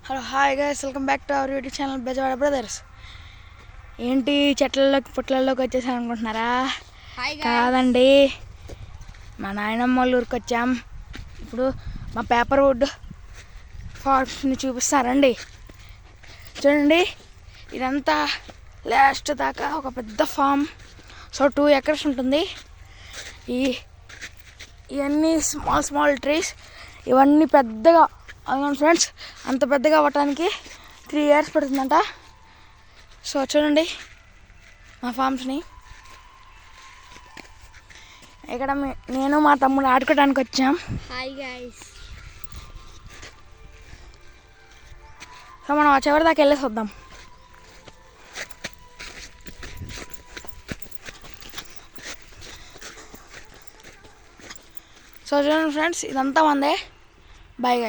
Hello hi guys, welcome back to our YouTube channel Bezawada brothers. ఏంటి చెట్లలోకి పుట్లల్లోకి వచ్చేసాను అనుకుంటున్నారా? కాదండి, మా నాయనమ్మ వాళ్ళ ఊరికి వచ్చాం. ఇప్పుడు మా పేపర్ వుడ్ ఫార్మ్స్ని చూపిస్తారండి. చూడండి, ఇదంతా లాస్ట్ దాకా ఒక పెద్ద ఫామ్. సో 2 acres ఉంటుంది. ఇవన్నీ స్మాల్ ట్రీస్, ఇవన్నీ పెద్దగా అవును ఫ్రెండ్స్. అంత పెద్దగా అవ్వటానికి 3 years పడుతుందంట. సో చూడండి మా ఫామ్స్ని. ఇక్కడ నేను మా తమ్ముడు ఆడుకోవడానికి వచ్చాం. Hi guys. సో మనం ఆ చివరి దాకా వెళ్ళేసి వద్దాం. సో చూడండి ఫ్రెండ్స్, ఇదంతా మందే. Bye guys.